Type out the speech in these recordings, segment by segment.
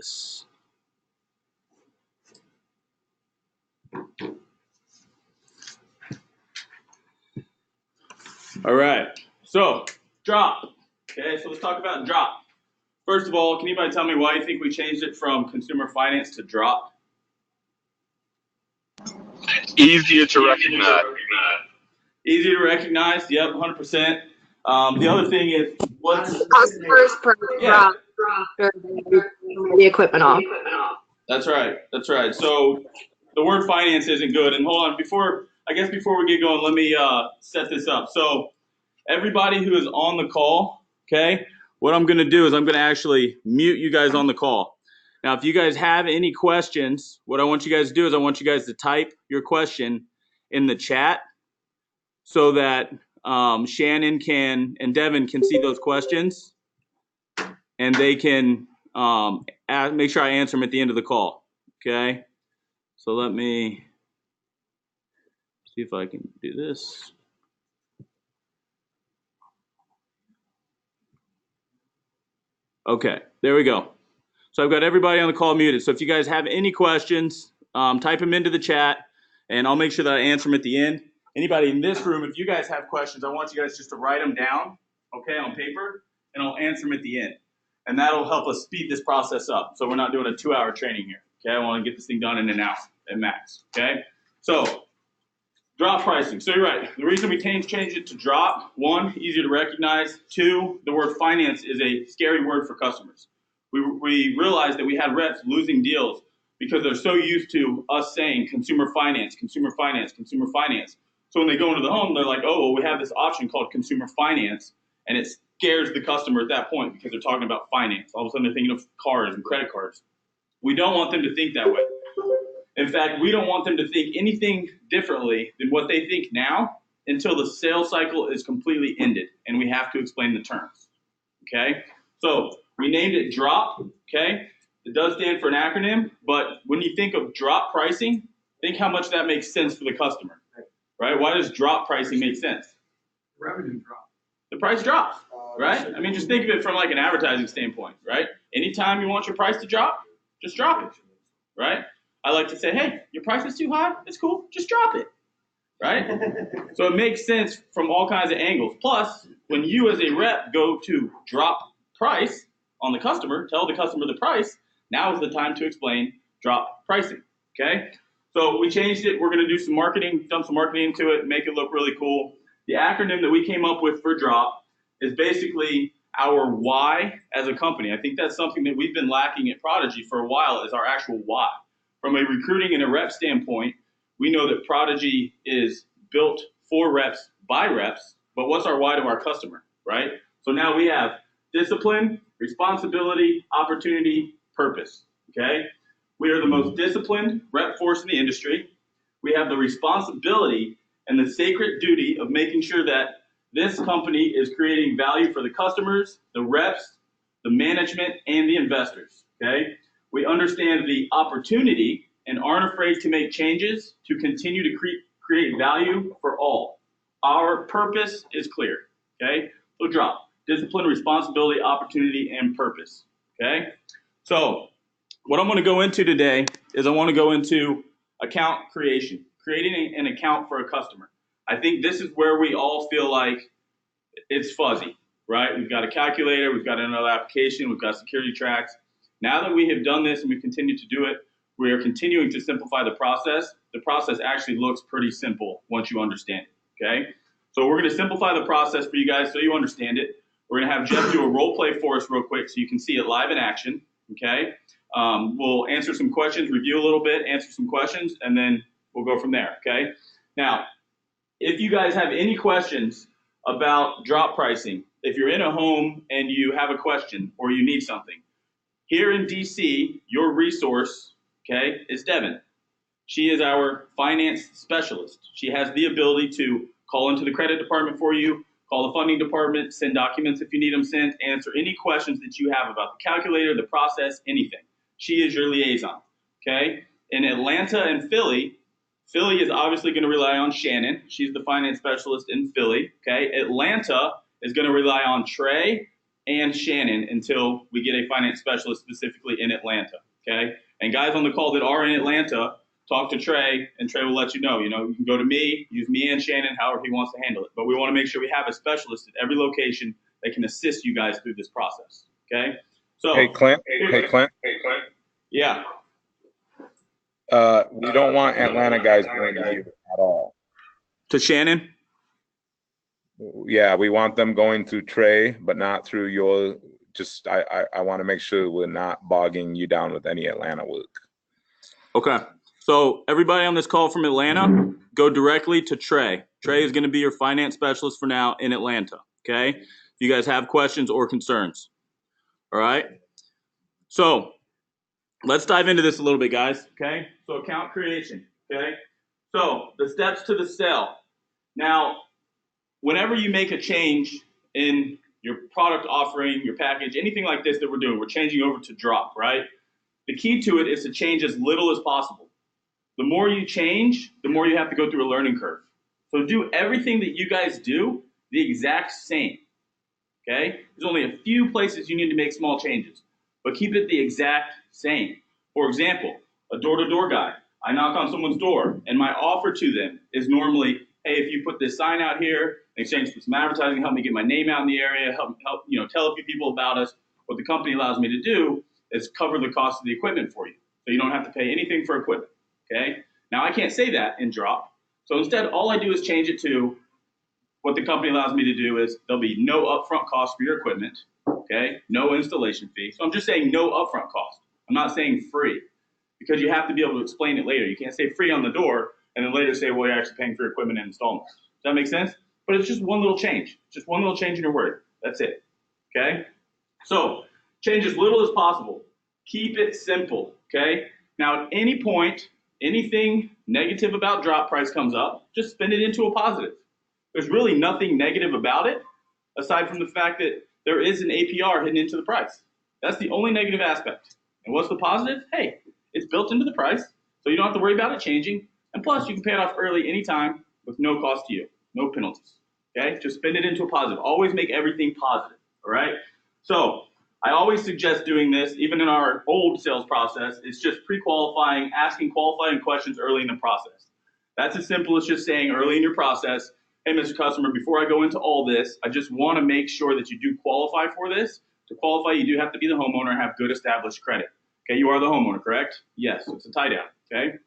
this. All right, so drop. Okay, so let's talk about drop. First of all, can anybody tell me why you think we changed it from consumer finance to drop? Easier to recognize. Easier to recognize, yep, 100%. The other thing is, what's customers per yeah, the equipment off. that's right, that's right. So the word finance isn't good. And hold on, before we get going, let me set this up. So everybody who is on the call, okay, what I'm going to do is I'm going to actually mute you guys on the call. Now, if you guys have any questions, what I want you guys to do is I want you guys to type your question in the chat so that Shannon and Devin can see those questions, and they can make sure I answer them at the end of the call. Okay, so let me see if I can do this. Okay, there we go. So I've got everybody on the call muted. So if you guys have any questions, type them into the chat, and I'll make sure that I answer them at the end. Anybody in this room, if you guys have questions, I want you guys just to write them down, okay, on paper, and I'll answer them at the end. And that'll help us speed this process up. So we're not doing a 2-hour training here, okay? I want to get this thing done in an hour at max, okay? So drop pricing. So you're right. The reason we changed it to drop, 1, easier to recognize. 2, the word finance is a scary word for customers. We realized that we had reps losing deals because they're so used to us saying consumer finance, consumer finance, consumer finance. So when they go into the home, they're like, oh, well, we have this option called consumer finance, and it scares the customer at that point because they're talking about finance. All of a sudden, they're thinking of cars and credit cards. We don't want them to think that way. In fact, we don't want them to think anything differently than what they think now until the sales cycle is completely ended, and we have to explain the terms, okay? So we named it DROP, okay? It does stand for an acronym, but when you think of drop pricing, think how much that makes sense for the customer, right? Why does drop pricing make sense? Revenue drop. The price drops, right? I mean, just think of it from like an advertising standpoint, right? Anytime you want your price to drop, just drop it, right? I like to say, hey, your price is too high, it's cool, just drop it, right? So it makes sense from all kinds of angles. Plus, when you as a rep go to drop price on the customer, tell the customer the price, now is the time to explain drop pricing, okay? So we changed it. We're going to do some marketing, dump some marketing into it, make it look really cool. The acronym that we came up with for drop is basically our why as a company. I think that's something that we've been lacking at Prodigy for a while, is our actual why. From a recruiting and a rep standpoint, we know that Prodigy is built for reps by reps, but what's our why to our customer, right? So now we have discipline, responsibility, opportunity, purpose, okay? We are the most disciplined rep force in the industry. We have the responsibility and the sacred duty of making sure that this company is creating value for the customers, the reps, the management, and the investors, okay? We understand the opportunity and aren't afraid to make changes to continue to create value for all. Our purpose is clear, okay? So drop, discipline, responsibility, opportunity, and purpose, okay? So what I'm going to go into today is I want to go into account creation, creating an account for a customer. I think this is where we all feel like it's fuzzy, right? We've got a calculator, we've got another application, we've got security tracks. Now that we have done this and we continue to do it, we are continuing to simplify the process. The process actually looks pretty simple once you understand it, okay? So we're going to simplify the process for you guys so you understand it. We're going to have Jeff do a role play for us real quick so you can see it live in action, okay? We'll answer some questions, review a little bit, answer some questions, and then we'll go from there, okay? Now, if you guys have any questions about drop pricing, if you're in a home and you have a question or you need something, here in DC, your resource, okay, is Devin. She is our finance specialist. She has the ability to call into the credit department for you, call the funding department, send documents if you need them sent, answer any questions that you have about the calculator, the process, anything. She is your liaison, okay? In Atlanta and Philly is obviously going to rely on Shannon. She's the finance specialist in Philly, okay? Atlanta is going to rely on Trey and Shannon until we get a finance specialist specifically in Atlanta, okay? And guys on the call that are in Atlanta, talk to Trey, and Trey will let you know. You know, you can go to me, use me and Shannon, however he wants to handle it. But we want to make sure we have a specialist at every location that can assist you guys through this process, okay? So, Hey, Clint. yeah. We don't want Atlanta guys going to you at all. To Shannon? Yeah, we want them going through Trey, but not through your. Just I want to make sure we're not bogging you down with any Atlanta work. Okay. So everybody on this call from Atlanta, go directly to Trey. Trey is going to be your finance specialist for now in Atlanta, okay? If you guys have questions or concerns, all right? So let's dive into this a little bit, guys, okay? So account creation, okay? So the steps to the sale. Now, whenever you make a change in your product offering, your package, anything like this that we're doing, we're changing over to drop, right? The key to it is to change as little as possible. The more you change, the more you have to go through a learning curve. So do everything that you guys do the exact same, okay? There's only a few places you need to make small changes, but keep it the exact same. For example, a door-to-door guy. I knock on someone's door, and my offer to them is normally, hey, if you put this sign out here, in exchange for some advertising, help me get my name out in the area, help tell a few people about us. What the company allows me to do is cover the cost of the equipment for you, so you don't have to pay anything for equipment. Okay. Now I can't say that in drop. So instead, all I do is change it to what the company allows me to do is there'll be no upfront cost for your equipment. Okay. No installation fee. So I'm just saying no upfront cost. I'm not saying free because you have to be able to explain it later. You can't say free on the door and then later say, well, you're actually paying for your equipment and installments. Does that make sense? But it's just one little change. Just one little change in your word. That's it. Okay. So change as little as possible. Keep it simple. Okay. Now at any point, anything negative about drop price comes up, just spin it into a positive. There's really nothing negative about it, aside from the fact that there is an APR hidden into the price. That's the only negative aspect. And what's the positive? Hey, it's built into the price, so you don't have to worry about it changing. And plus, you can pay it off early anytime with no cost to you, no penalties. Okay? Just spin it into a positive. Always make everything positive, all right? So I always suggest doing this, even in our old sales process, it's just pre-qualifying, asking qualifying questions early in the process. That's as simple as just saying early in your process, hey, Mr. Customer, before I go into all this, I just want to make sure that you do qualify for this. To qualify, you do have to be the homeowner and have good established credit. Okay, you are the homeowner, correct? Yes, so it's a tie down, okay?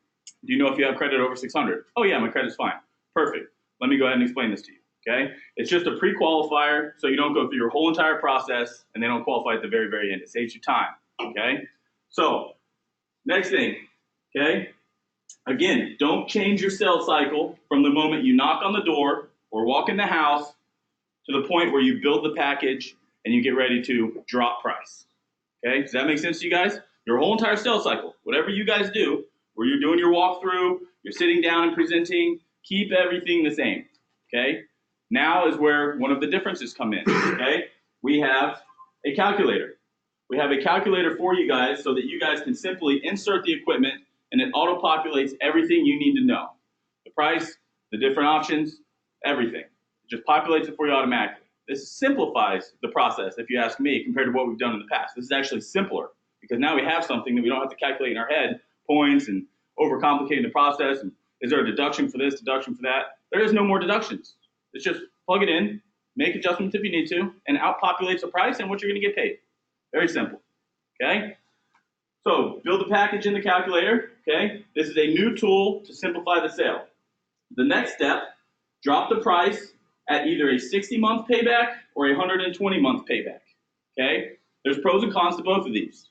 Do you know if you have credit over 600? Oh yeah, my credit's fine. Perfect. Let me go ahead and explain this to you. Okay, it's just a pre-qualifier, so you don't go through your whole entire process and they don't qualify at the very, very end. It saves you time. Okay, so next thing. Okay, again, don't change your sales cycle from the moment you knock on the door or walk in the house to the point where you build the package and you get ready to drop price. Okay, does that make sense to you guys? Your whole entire sales cycle, whatever you guys do, where you're doing your walkthrough, you're sitting down and presenting, keep everything the same. Okay. Now is where one of the differences come in, okay? We have a calculator. We have a calculator for you guys so that you guys can simply insert the equipment and it auto-populates everything you need to know. The price, the different options, everything. It just populates it for you automatically. This simplifies the process, if you ask me, compared to what we've done in the past. This is actually simpler because now we have something that we don't have to calculate in our head, points and overcomplicating the process. And is there a deduction for this, deduction for that? There is no more deductions. It's just plug it in, make adjustments if you need to, and out-populates the price and what you're going to get paid. Very simple, okay? So build the package in the calculator, okay? This is a new tool to simplify the sale. The next step, drop the price at either a 60-month payback or a 120-month payback, okay? There's pros and cons to both of these,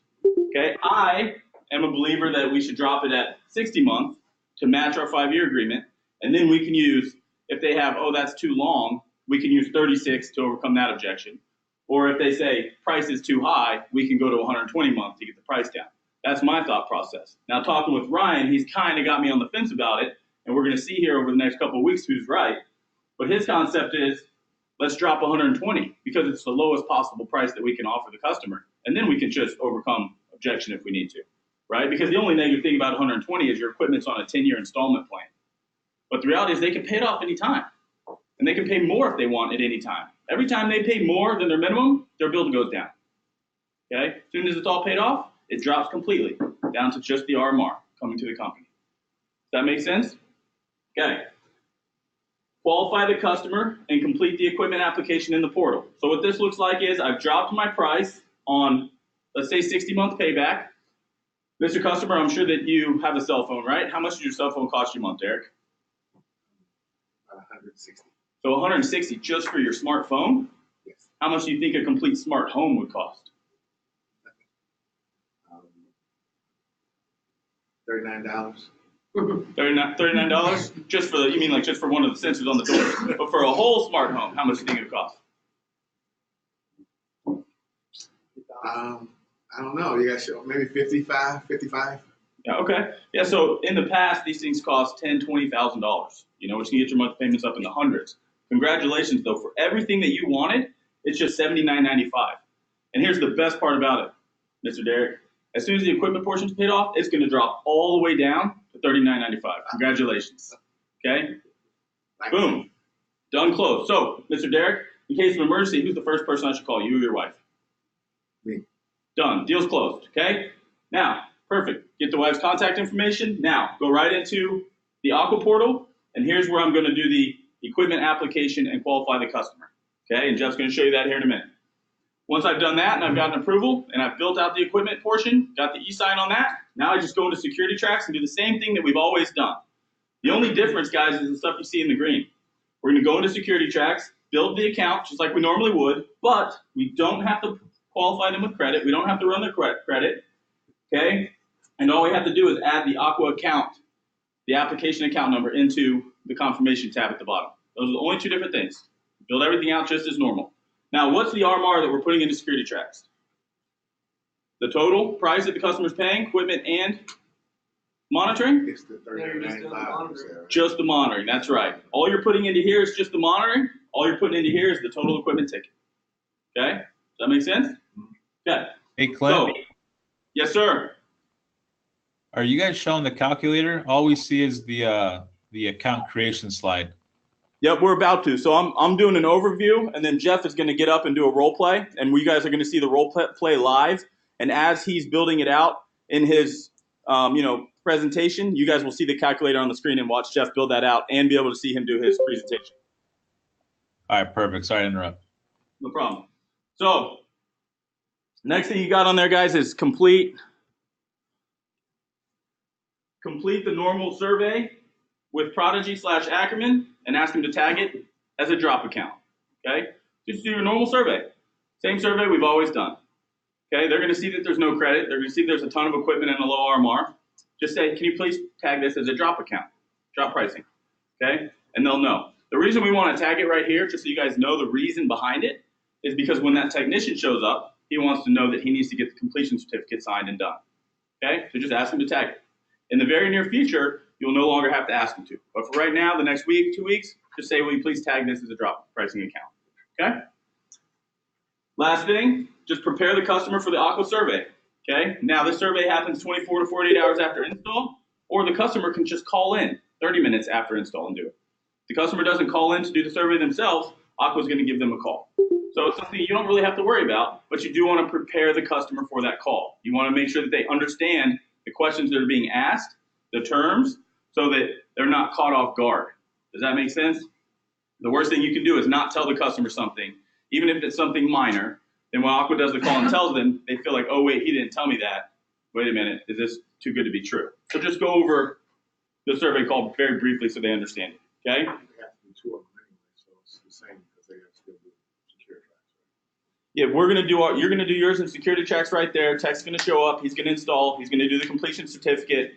okay? I am a believer that we should drop it at 60-month to match our 5-year agreement, and then we can use, if they have, oh, that's too long, we can use 36 to overcome that objection. Or if they say price is too high, we can go to 120 month to get the price down. That's my thought process. Now, talking with Ryan, he's kind of got me on the fence about it, and we're going to see here over the next couple of weeks who's right. But his concept is, let's drop 120 because it's the lowest possible price that we can offer the customer, and then we can just overcome objection if we need to, right? Because the only negative thing about 120 is your equipment's on a 10-year installment plan. But the reality is they can pay it off any time. And they can pay more if they want at any time. Every time they pay more than their minimum, their bill goes down. Okay? As soon as it's all paid off, it drops completely down to just the RMR coming to the company. Does that make sense? Okay. Qualify the customer and complete the equipment application in the portal. So what this looks like is I've dropped my price on, let's say, 60-month payback. Mr. Customer, I'm sure that you have a cell phone, right? How much does your cell phone cost you a month, Derek? 160. So 160 just for your smartphone? Yes. How much do you think a complete smart home would cost? $39. $39? Just for the, you mean like just for one of the sensors on the door? But for a whole smart home, how much do you think it would cost? I don't know. You guys show maybe 55. Yeah, okay. Yeah, so in the past, these things cost $10,000, $20,000, you know, which can get your monthly payments up in the hundreds. Congratulations, though. For everything that you wanted, it's just $79.95. And here's the best part about it, Mr. Derek. As soon as the equipment portion is paid off, it's going to drop all the way down to $39.95. Congratulations. Okay? Boom. Done, closed. So, Mr. Derek, in case of emergency, who's the first person I should call, you or your wife? Me. Done. Deal's closed. Okay? Now, perfect. Get the wife's contact information. Now, go right into the Aqua portal, and here's where I'm going to do the equipment application and qualify the customer. Okay? And Jeff's going to show you that here in a minute. Once I've done that and I've gotten approval and I've built out the equipment portion, got the e-sign on that, now I just go into Security Tracks and do the same thing that we've always done. The only difference, guys, is the stuff you see in the green. We're going to go into Security Tracks, build the account just like we normally would, but we don't have to qualify them with credit. We don't have to run the credit, okay? And all we have to do is add the Aqua account, the application account number, into the confirmation tab at the bottom. Those are the only two different things. Build everything out just as normal. Now, what's the RMR that we're putting into Security Tracks? The total price that the customer's paying, equipment and monitoring? It's the $39.95. Just the monitoring, that's right. All you're putting into here is just the monitoring. All you're putting into here is the total equipment ticket. Okay? Does that make sense? Okay. Hey, Clint, So, yes, sir. are you guys showing the calculator? All we see is the account creation slide. Yep, we're about to. So I'm doing an overview, and then Jeff is going to get up and do a role play, and we guys are going to see the role play live. And as he's building it out in his, presentation, you guys will see the calculator on the screen and watch Jeff build that out, and be able to see him do his presentation. All right, perfect. Sorry to interrupt. No problem. So next thing you got on there, guys, is complete the normal survey with Prodigy/Ackerman and ask them to tag it as a drop account. Okay? Just do your normal survey. Same survey we've always done. Okay? They're going to see that there's no credit. They're going to see there's a ton of equipment and a low RMR. Just say, can you please tag this as a drop account? Drop pricing. Okay? And they'll know. The reason we want to tag it right here, just so you guys know the reason behind it, is because when that technician shows up, he wants to know that he needs to get the completion certificate signed and done. Okay? So just ask him to tag it. In the very near future, you'll no longer have to ask him to. But for right now, the next week, 2 weeks, just say, will you please tag this as a drop pricing account? Okay? Last thing, just prepare the customer for the Aqua survey. Okay? Now, this survey happens 24 to 48 hours after install, or the customer can just call in 30 minutes after install and do it. If the customer doesn't call in to do the survey themselves, Aqua's going to give them a call. So it's something you don't really have to worry about, but you do want to prepare the customer for that call. You want to make sure that they understand the questions that are being asked, the terms, so that they're not caught off guard. Does that make sense? The worst thing you can do is not tell the customer something, even if it's something minor. Then when Aqua does the call and tells them, they feel like, oh, wait, he didn't tell me that. Wait a minute, is this too good to be true? So just go over the survey call very briefly so they understand it, okay? They have to do two of them anyway, so it's the same because they have to still do Security Tracks. Yeah, you're going to do yours in Security Tracks right there. Tech's going to show up. He's going to install. He's going to do the completion certificate.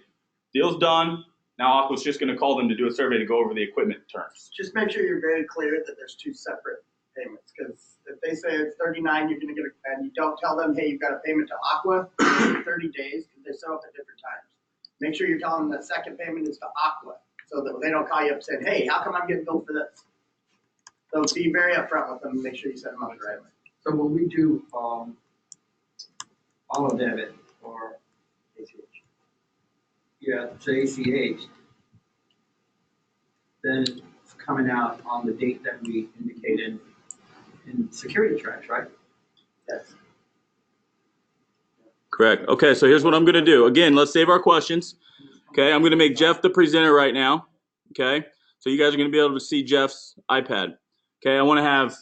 Deal's done. Now Aqua's just going to call them to do a survey to go over the equipment terms. Just make sure you're very clear that there's two separate payments, because if they say it's 39, you're going to get and you don't tell them, hey, you've got a payment to Aqua for 30 days, because they set up at different times. Make sure you're telling them that second payment is to Aqua, so that they don't call you up saying, hey, how come I'm getting billed for this? So be very upfront with them and make sure you set them up the right way. So when we do auto debit or ACH, yeah, it's ACH, then it's coming out on the date that we indicated in security tracks, right? Yes. Correct. Okay, so here's what I'm gonna do. Again, let's save our questions. Okay, I'm gonna make Jeff the presenter right now. Okay, so you guys are gonna be able to see Jeff's iPad. Okay, I wanna have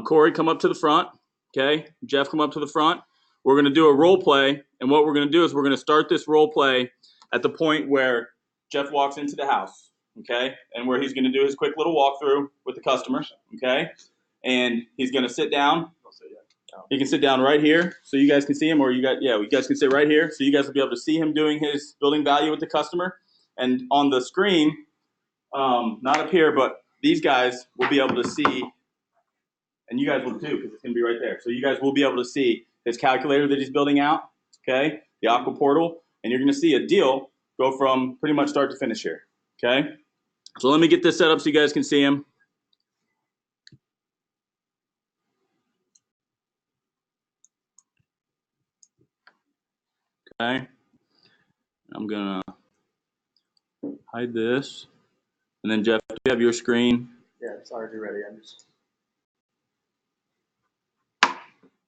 Corey come up to the front. Okay, Jeff come up to the front. We're gonna do a role play, and what we're gonna do is we're gonna start this role play at the point where Jeff walks into the house. Okay, and where he's gonna do his quick little walkthrough with the customer. Okay, and he's gonna sit down. He can sit down right here so you guys can see him, or you guys can sit right here so you guys will be able to see him doing his building value with the customer. And on the screen, not up here, but these guys will be able to see, and you guys will too because it's going to be right there. So you guys will be able to see his calculator that he's building out, okay, the Aqua Portal, and you're going to see a deal go from pretty much start to finish here, okay? So let me get this set up so you guys can see him. Okay, I'm gonna hide this, and then Jeff, do you have your screen? Yeah, it's already ready. I'm just.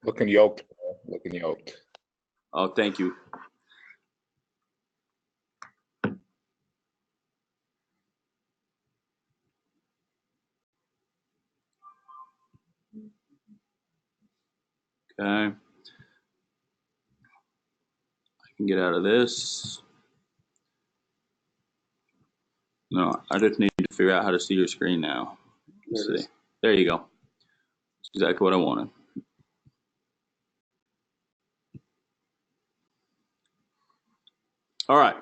Looking yoked. Looking yoked. Oh, thank you. Okay. I can get out of this. No, I just need to figure out how to see your screen now. Let's see. There you go. That's exactly what I wanted. All right.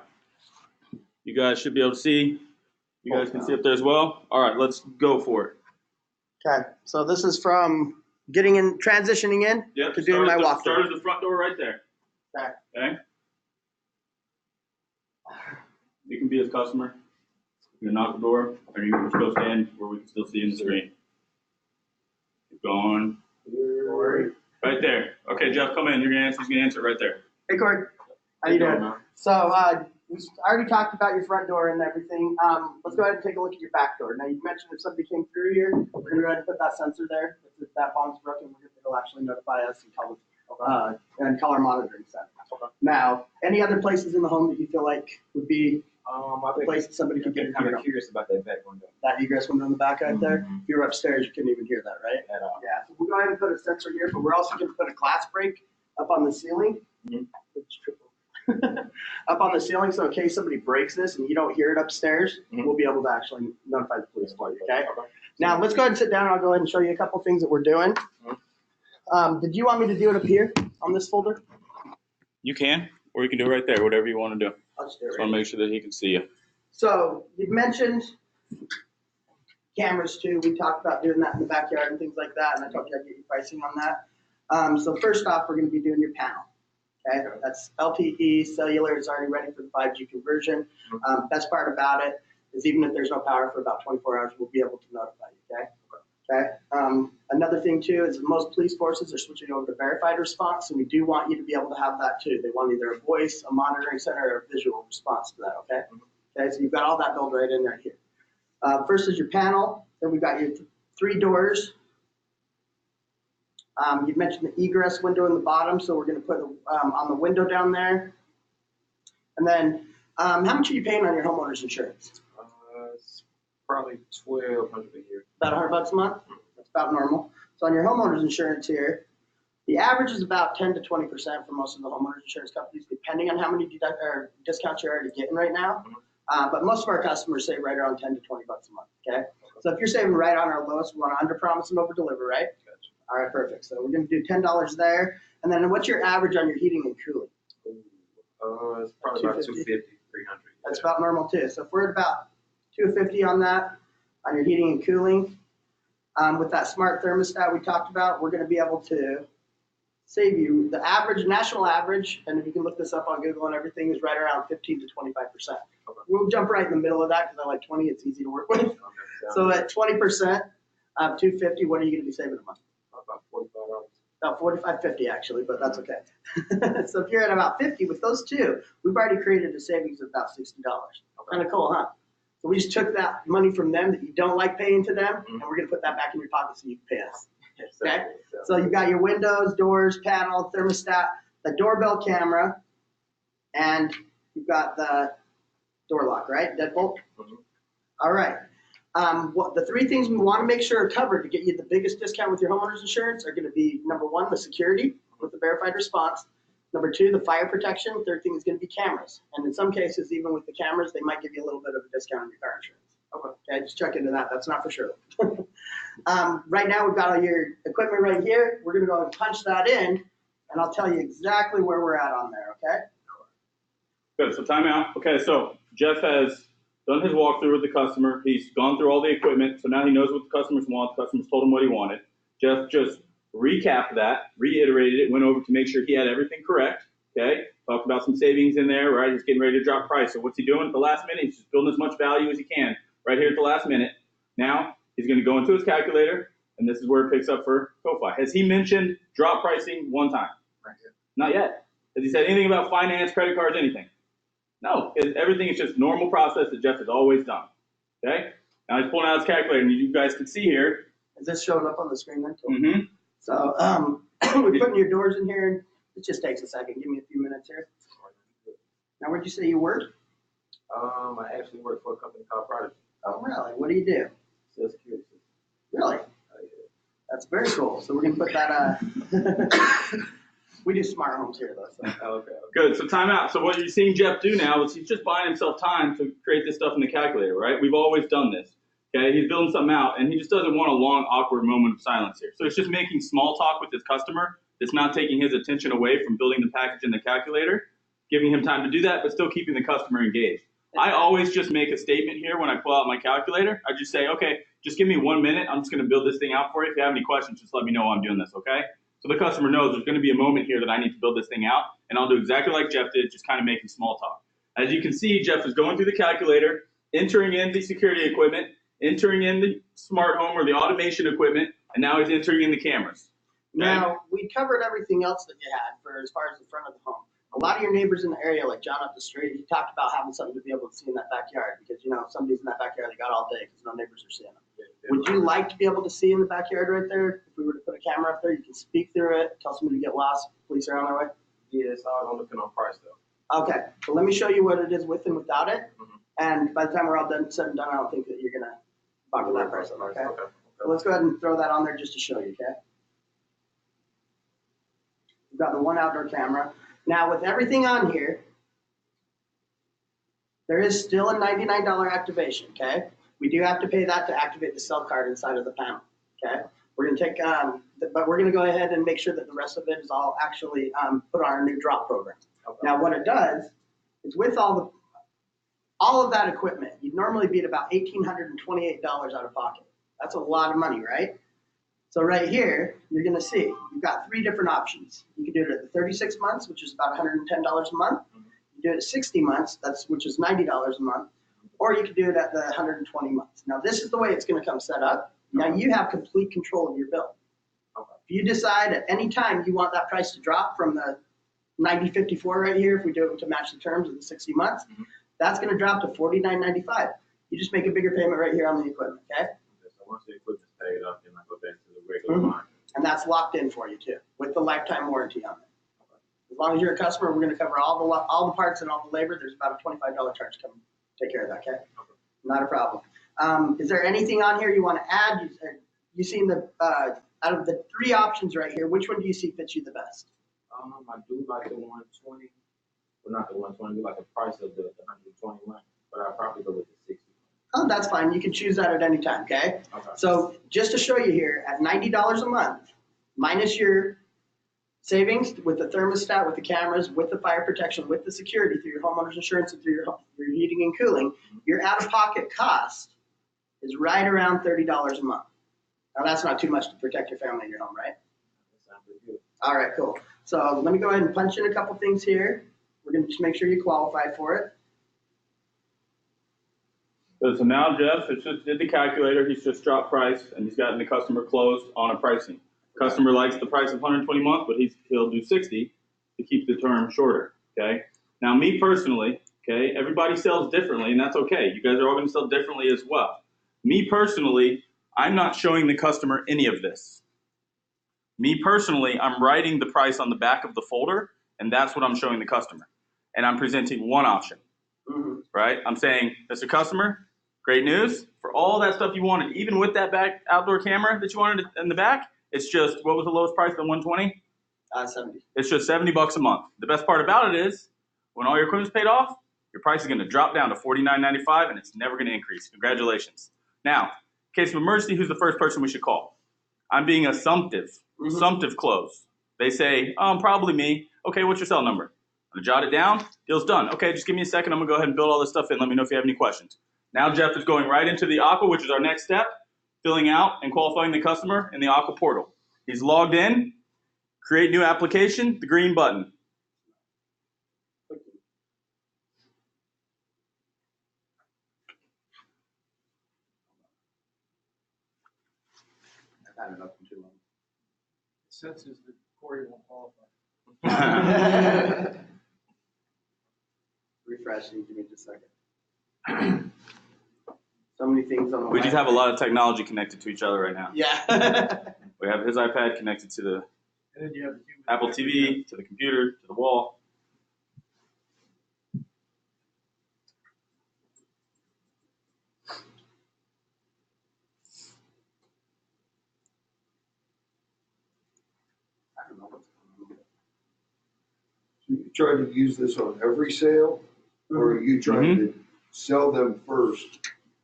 You guys should be able to see. You guys can see up there as well. All right, let's go for it. Okay, so this is from transitioning in to doing my walkthrough. Start at the front door right there. Okay. Okay. You can be his customer. You can knock the door, or you can just go stand where we can still see in the screen. Keep going. Right there. Okay, Jeff, come in. You're gonna answer. He's gonna answer right there. Hey, Corey. How you doing? So we already talked about your front door and everything. Let's go ahead and take a look at your back door. Now, you mentioned if somebody came through here, we're going to go ahead and put that sensor there. If that bomb's broken, it'll actually notify us and call our monitoring center. Now, any other places in the home that you feel like would be a place that somebody could get in? I'm curious about that back window. That egress window in the back right there? If you were upstairs, you couldn't even hear that, right? At all. Yeah, so we'll go ahead and put a sensor here, but we're also going to put a glass break up on the ceiling. It's triple. Up on the ceiling, so in case somebody breaks this and you don't hear it upstairs, we'll be able to actually notify the police for you, okay? Now, let's go ahead and sit down, and I'll go ahead and show you a couple things that we're doing. Did you want me to do it up here on this folder? You can, or you can do it right there, whatever you want to do. I'll just do it Just right want to make sure that he can see you. So, you've mentioned cameras too. We talked about doing that in the backyard and things like that, and I told you I'd get you pricing on that. So first off, we're going to be doing your panel. Okay, that's LTE cellular. It's already ready for the 5G conversion. Best part about it is even if there's no power for about 24 hours, we'll be able to notify you. Okay. Another thing too is most police forces are switching over to verified response, so we do want you to be able to have that too. They want either a voice, a monitoring center, or a visual response to that. Okay. Okay. So you've got all that built right in right here. First is your panel. Then we've got your 3 doors. You mentioned the egress window in the bottom, so we're going to put on the window down there. And then, how much are you paying on your homeowner's insurance? It's probably $1,200 a year. About $100 a month? That's about normal. So on your homeowner's insurance here, the average is about 10 to 20% for most of the homeowner's insurance companies, depending on how many discounts you're already getting right now. But most of our customers save right around 10 to 20 bucks a month. Okay. So if you're saving right on our lowest, we want to under promise and over deliver, right? All right, perfect. So we're going to do $10 there. And then what's your average on your heating and cooling? It's probably about 250, 300. That's about normal too. So if we're at about 250 on that, on your heating and cooling, with that smart thermostat we talked about, we're going to be able to save you the average, national average, and if you can look this up on Google and everything, is right around 15 to 25%. We'll jump right in the middle of that because I like 20. It's easy to work with. So at 20% of 250, what are you going to be saving a month? About $45. About 45, 50 actually, but that's okay. So if you're at about 50 with those two, we've already created a savings of about $60. Kind of cool, huh? So we just took that money from them that you don't like paying to them, and we're going to put that back in your pocket so you can pay us. Okay? So you've got your windows, doors, panel, thermostat, the doorbell camera, and you've got the door lock, right? Deadbolt? All right. What the three things we want to make sure are covered to get you the biggest discount with your homeowner's insurance are going to be, number one, the security with the verified response. Number two, the fire protection. Third thing is going to be cameras. And in some cases, even with the cameras, they might give you a little bit of a discount on your car insurance. Okay, just check into that. That's not for sure. Right now, we've got all your equipment right here. We're going to go and punch that in, and I'll tell you exactly where we're at on there, okay? Good, so time out. Okay, so Jeff has done his walkthrough with the customer. He's gone through all the equipment, so now he knows what the customers want. The customers told him what he wanted. Jeff just recapped that, reiterated it, went over to make sure he had everything correct, okay? Talked about some savings in there, right? He's getting ready to drop price. So what's he doing at the last minute? He's just building as much value as he can right here at the last minute. Now, he's going to go into his calculator, and this is where it picks up for Ko-Fi. Has he mentioned drop pricing one time? Not yet. Has he said anything about finance, credit cards, anything? No, everything is just normal process that Jeff has always done, okay? Now he's pulling out his calculator, and you guys can see here. Is this showing up on the screen then? Mm-hmm. So we're putting your doors in here, and it just takes a second. Give me a few minutes here. Now, where'd you say you work? I actually work for a company called Prodigy. Oh, really? What do you do? Sales security. Really? That's very cool. So we're going to put that, we do smart homes here, though. So. Okay. Good, so time out. So what you're seeing Jeff do now is he's just buying himself time to create this stuff in the calculator, right? We've always done this, okay? He's building something out, and he just doesn't want a long, awkward moment of silence here. So it's just making small talk with his customer. It's not taking his attention away from building the package in the calculator, giving him time to do that, but still keeping the customer engaged. I always just make a statement here when I pull out my calculator. I just say, okay, just give me 1 minute. I'm just going to build this thing out for you. If you have any questions, just let me know while I'm doing this, okay? So the customer knows there's going to be a moment here that I need to build this thing out, and I'll do exactly like Jeff did, just kind of making small talk. As you can see, Jeff is going through the calculator, entering in the security equipment, entering in the smart home or the automation equipment, and now he's entering in the cameras. Okay? Now, we covered everything else that you had for as far as the front of the home. A lot of your neighbors in the area, like John up the street, he talked about having something to be able to see in that backyard because, you know, if somebody's in that backyard, they got all day because no neighbors are seeing them. Would you like to be able to see in the backyard right there? If we were to put a camera up there, you can speak through it, tell somebody to get lost, police are on their way? Yeah, it's all gonna depend on price though. Okay, so let me show you what it is with and without it. And by the time we're all done, said and done, I don't think that you're going to buckle that price up, okay? So let's go ahead and throw that on there just to show you, okay? We've got the one outdoor camera. Now, with everything on here, there is still a $99 activation, okay? We do have to pay that to activate the cell card inside of the panel, okay? We're going to take, but we're going to go ahead and make sure that the rest of it is all actually put on our new drop program. Okay. Now, what it does is with all of that equipment, you'd normally be at about $1,828 out of pocket. That's a lot of money, right? So right here, you're going to see you've got three different options. You can do it at the 36 months, which is about $110 a month. You do it at 60 months, which is $90 a month. Or you can do it at the 120 months. Now, this is the way it's going to come set up. Now, you have complete control of your bill. If you decide at any time you want that price to drop from the $90.54 right here, if we do it to match the terms of the 60 months, that's going to drop to $49.95. You just make a bigger payment right here on the equipment, okay? So once the equipment's paid up, then I go back to the regular line. And that's locked in for you too, with the lifetime warranty on it. As long as you're a customer, we're going to cover all the parts and all the labor. There's about a $25 charge coming. Take care of that, okay? Not a problem. Is there anything on here you want to add? You seen the out of the three options right here, which one do you see fits you the best? I do like the 120. Well, not the 120. We like the price of the 121, but I'll probably go with the 60. Oh, that's fine. You can choose that at any time, okay? So just to show you here, at $90 a month, minus your savings with the thermostat, with the cameras, with the fire protection, with the security through your homeowner's insurance and through your heating and cooling, your out-of-pocket cost is right around $30 a month. Now, that's not too much to protect your family and your home, right? That sounds pretty good. All right, cool. So let me go ahead and punch in a couple things here. We're going to just make sure you qualify for it. So now Jeff just did the calculator. He's just dropped price, and he's gotten the customer closed on a pricing. Customer likes the price of 120 a month, but he'll do 60 to keep the term shorter, okay? Now, me personally, okay, everybody sells differently, and that's okay. You guys are all going to sell differently as well. Me personally, I'm not showing the customer any of this, Me personally, I'm writing the price on the back of the folder, and that's what I'm showing the customer. And I'm presenting one option, right? I'm saying, Mr. Customer, great news. For all that stuff you wanted, even with that back outdoor camera that you wanted in the back, it's just, what was the lowest price, the 120? 70. It's just $70 a month. The best part about it is, when all your equipment's paid off, your price is going to drop down to $49.95, and it's never going to increase. Congratulations. Now, in case of emergency, who's the first person we should call? I'm being assumptive. Assumptive close. They say, probably me. Okay, what's your cell number? I'm going to jot it down. Deal's done. Okay, just give me a second. I'm going to go ahead and build all this stuff in. Let me know if you have any questions. Now Jeff is going right into the Aqua, which is our next step, filling out and qualifying the customer in the Aqua portal. He's logged in. Create new application, the green button. I've had it up for too long. Senses that Corey won't qualify. Refreshing, give me just a second. So many things on the We just have a lot of technology connected to each other right now. Yeah. We have his iPad connected to the And then you have the human. Apple TV, to the computer, to the wall. I don't know what's going on. So you trying to use this on every sale, or are you trying to sell them first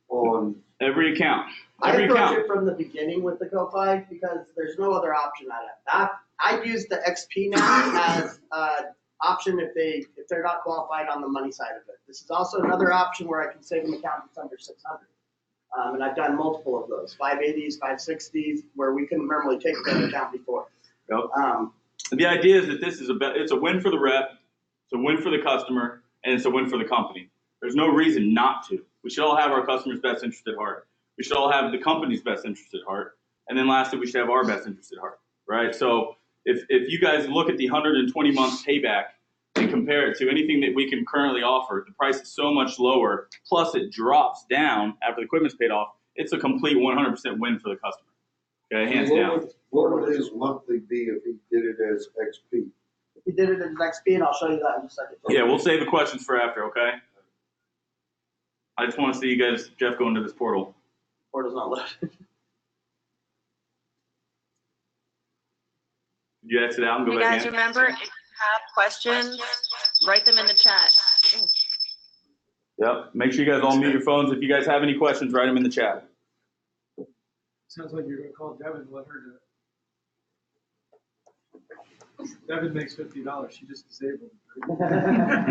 on? Every account. I Every approach account. it from the beginning with the Ko-Fi because there's no other option I use the XP now as an option if they're not qualified on the money side of it. This is also another option where I can save an account that's under 600. And I've done multiple of those, 580s, 560s, where we couldn't normally take that account before. Yep. The idea is that this is it's a win for the rep, it's a win for the customer, and it's a win for the company. There's no reason not to. We should all have our customer's best interest at heart. We should all have the company's best interest at heart. And then lastly, we should have our best interest at heart, right? So if you guys look at the 120-month payback and compare it to anything that we can currently offer, the price is so much lower, plus it drops down after the equipment's paid off, it's a complete 100% win for the customer. Okay, hands down. What would his monthly be if he did it as XP? If you did it as XP, and I'll show you that in just a second. Yeah, we'll save the questions for after, okay? I just want to see you guys, Jeff, go into this portal. Portal's not loaded. Did you exit out and go Hey back guys, in? remember, if you have questions, write them in the chat. Yep. Make sure you guys all mute your phones. If you guys have any questions, write them in the chat. Sounds like you're gonna call Devin and let her do it. Devin makes $50. She just disabled.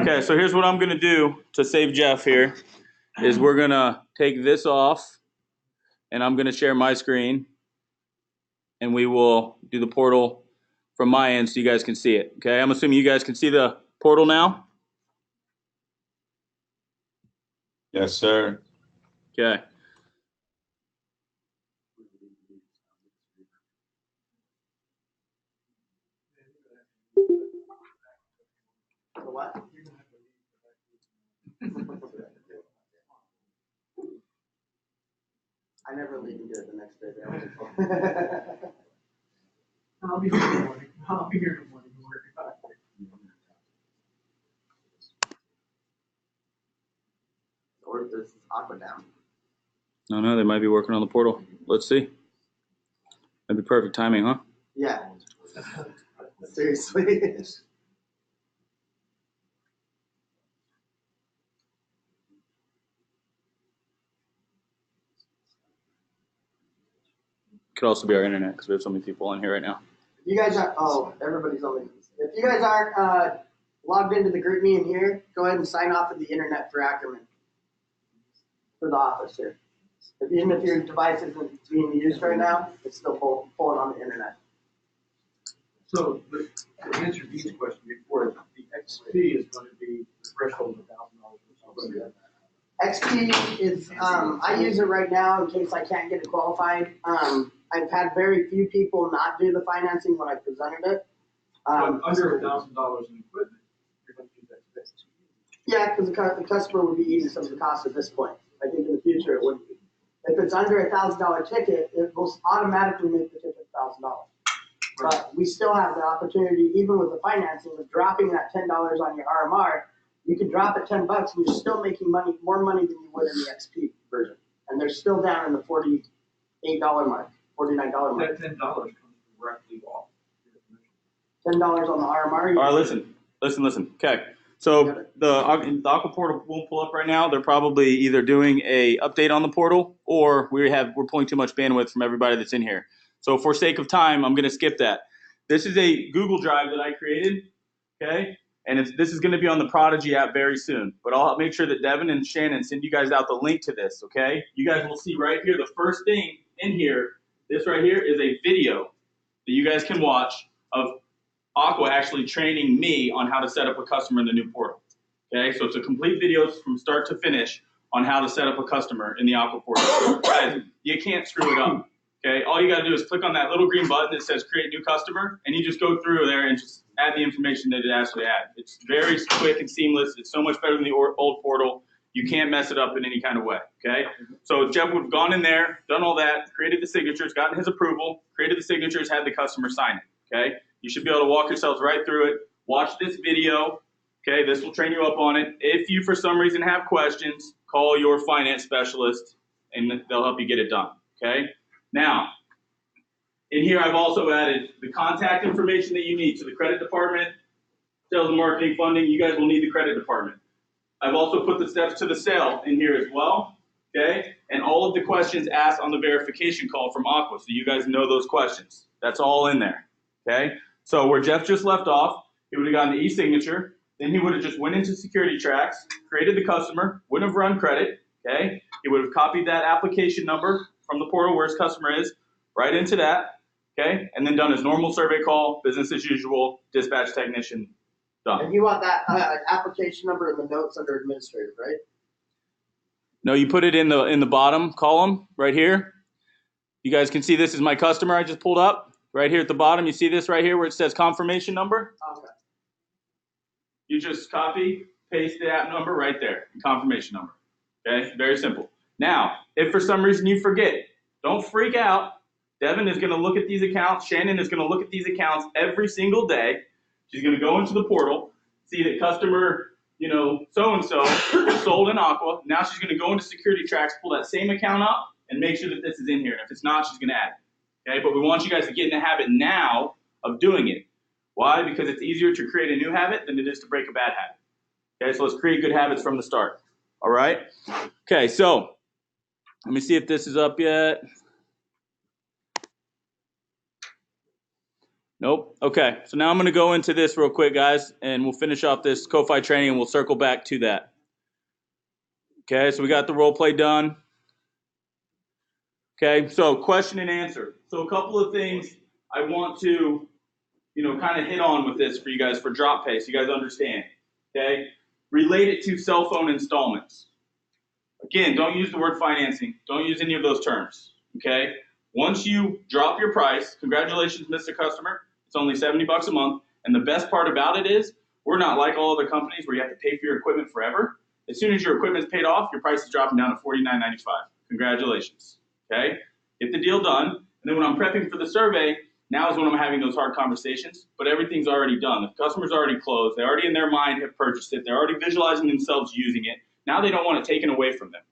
Okay, so here's what I'm going to do to save Jeff here is we're going to take this off, and I'm going to share my screen, and we will do the portal from my end so you guys can see it. Okay, I'm assuming you guys can see the portal now? Yes, sir. Okay. For what? I never leave and do it the next day. I'll be here in the morning. I'll be here in the morning. Don't worry about it. Or this is Aqua down. No, they might be working on the portal. Let's see. That'd be perfect timing, huh? Yeah. Seriously. Could also be our internet because we have so many people on here right now. You guys are, everybody's on the, if you guys aren't logged into the group me in here, go ahead and sign off of the internet for Ackerman. For the office here. Even if your device isn't being used right now, it's still pulling on the internet. So, but to answer Dean's question before, the XP is going to be the threshold of $1,000 or something. XP is, I use it right now in case I can't get it qualified. I've had very few people not do the financing when I presented it. But under $1,000 in equipment, you're going to do that best. Yeah, because the customer would be eating some of the cost at this point. I think in the future it would be. If it's under $1,000 ticket, it will automatically make the ticket $1,000. But we still have the opportunity, even with the financing, of dropping that $10 on your RMR. You can drop it $10 and you're still making more money than you would in the XP version. And they're still down in the $48 mark, $49 mark. That $10 comes directly off. $10 on the RMR. All right, listen. Okay, so the Aqua portal won't pull up right now. They're probably either doing a update on the portal or we're pulling too much bandwidth from everybody that's in here. So for sake of time, I'm going to skip that. This is a Google Drive that I created, okay? And this is going to be on the Prodigy app very soon. But I'll make sure that Devin and Shannon send you guys out the link to this, okay? You guys will see right here, the first thing in here, this right here is a video that you guys can watch of Aqua actually training me on how to set up a customer in the new portal, okay? So it's a complete video from start to finish on how to set up a customer in the Aqua portal. Guys, you can't screw it up, okay? All you got to do is click on that little green button that says create new customer, and you just go through there and just add the information that it asks you to add. It's very quick and seamless. It's so much better than the old portal. You can't mess it up in any kind of way, okay? So Jeff would have gone in there, done all that, created the signatures, gotten his approval, created the signatures, had the customer sign it, okay? You should be able to walk yourselves right through it. Watch this video, okay? This will train you up on it. If you, for some reason, have questions, call your finance specialist, and they'll help you get it done, okay? Now, in here, I've also added the contact information that you need to the credit department, sales and marketing funding. You guys will need the credit department. I've also put the steps to the sale in here as well, okay? And all of the questions asked on the verification call from Aqua, so you guys know those questions. That's all in there, okay? So where Jeff just left off, he would have gotten the e-signature, then he would have just went into security tracks, created the customer, wouldn't have run credit, okay? He would have copied that application number from the portal where his customer is, right into that, okay? And then done his normal survey call, business as usual, dispatch technician, done. And you want that application number in the notes under administrative, right? No, you put it in the bottom column right here. You guys can see this is my customer I just pulled up. Right here at the bottom, you see this right here where it says confirmation number? Okay. You just copy, paste the app number right there, confirmation number. Okay, very simple. Now, if for some reason you forget, don't freak out. Devin is going to look at these accounts. Shannon is going to look at these accounts every single day. She's going to go into the portal, see that customer, so-and-so was sold in Aqua. Now she's going to go into security tracks, pull that same account up, and make sure that this is in here. And if it's not, she's going to add it. Okay, but we want you guys to get in the habit now of doing it. Why? Because it's easier to create a new habit than it is to break a bad habit. Okay, so let's create good habits from the start. All right? Okay, so let me see if this is up yet. Nope. Okay, so now I'm going to go into this real quick, guys, and we'll finish off this Ko-Fi training, and we'll circle back to that. Okay, so we got the role play done. Okay, so question and answer. So a couple of things I want to, kind of hit on with this for you guys for drop pay so you guys understand. Okay, relate it to cell phone installments. Again, don't use the word financing. Don't use any of those terms. Okay, once you drop your price, congratulations, Mr. Customer. It's only $70 a month. And the best part about it is we're not like all other companies where you have to pay for your equipment forever. As soon as your equipment's paid off, your price is dropping down to $49.95. Congratulations. Okay, get the deal done. And then when I'm prepping for the survey, now is when I'm having those hard conversations, but everything's already done. The customer's already closed. They already in their mind have purchased it. They're already visualizing themselves using it. Now they don't want it taken away from them.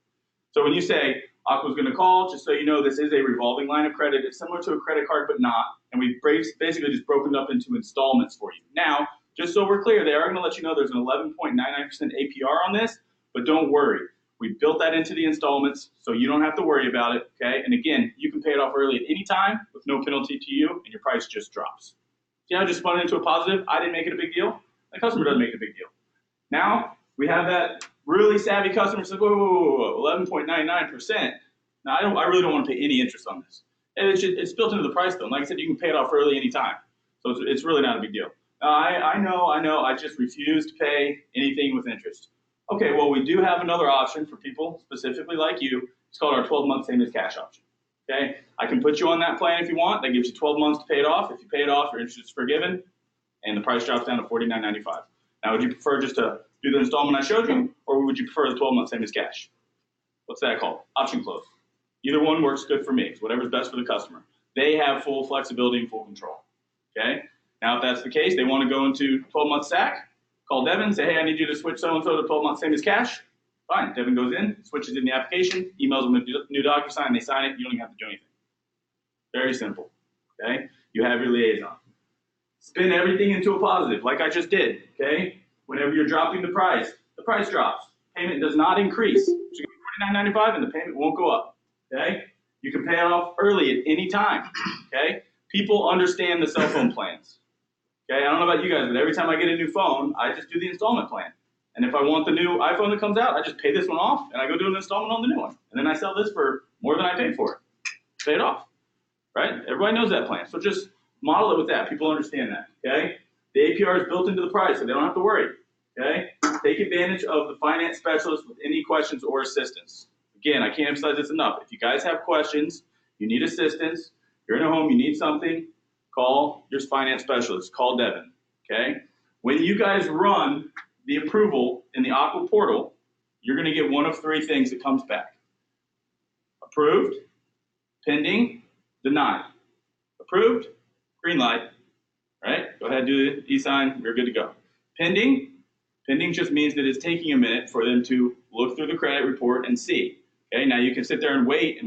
So when you say, Aqua's going to call, just so you know, this is a revolving line of credit. It's similar to a credit card, but not. And we've basically just broken it up into installments for you. Now, just so we're clear, they are going to let you know there's an 11.99% APR on this, but don't worry. We built that into the installments, so you don't have to worry about it, okay? And again, you can pay it off early at any time with no penalty to you, and your price just drops. See how I just spun it into a positive? I didn't make it a big deal. The customer doesn't make it a big deal. Now, we have that really savvy customer says, whoa, 11.99%. Now, I really don't want to pay any interest on this. And it's built into the price, though. And like I said, you can pay it off early anytime. So it's really not a big deal. I know. I just refuse to pay anything with interest. Okay, well, we do have another option for people specifically like you. It's called our 12-month same as cash option. Okay, I can put you on that plan if you want. That gives you 12 months to pay it off. If you pay it off, your interest is forgiven, and the price drops down to $49.95. Now, would you prefer just to do the installment I showed you, or would you prefer the 12-month same as cash? What's that called? Option close. Either one works good for me. It's whatever's best for the customer. They have full flexibility and full control. Okay. Now, if that's the case, they want to go into 12-month SAC, call Devin, say, hey, I need you to switch so-and-so to 12 months, same as cash. Fine. Devin goes in, switches in the application, emails them a new DocuSign, they sign it, you don't even have to do anything. Very simple. Okay. You have your liaison. Spin everything into a positive, like I just did. Okay. Whenever you're dropping the price drops. Payment does not increase. So you go $49.95 and the payment won't go up. Okay. You can pay it off early at any time. Okay. People understand the cell phone plans. Okay, I don't know about you guys, but every time I get a new phone, I just do the installment plan. And if I want the new iPhone that comes out, I just pay this one off, and I go do an installment on the new one. And then I sell this for more than I paid for it. Pay it off, right? Everybody knows that plan. So just model it with that. People understand that, okay? The APR is built into the price, so they don't have to worry, okay? Take advantage of the finance specialist with any questions or assistance. Again, I can't emphasize this enough. If you guys have questions, you need assistance, you're in a home, you need something, call your finance specialist. Call Devin, okay? When you guys run the approval in the Aqua portal, you're going to get one of three things that comes back. Approved, pending, denied. Approved, green light, right? Go ahead, do the e-sign, you're good to go. Pending just means that it's taking a minute for them to look through the credit report and see. Okay, now you can sit there and wait,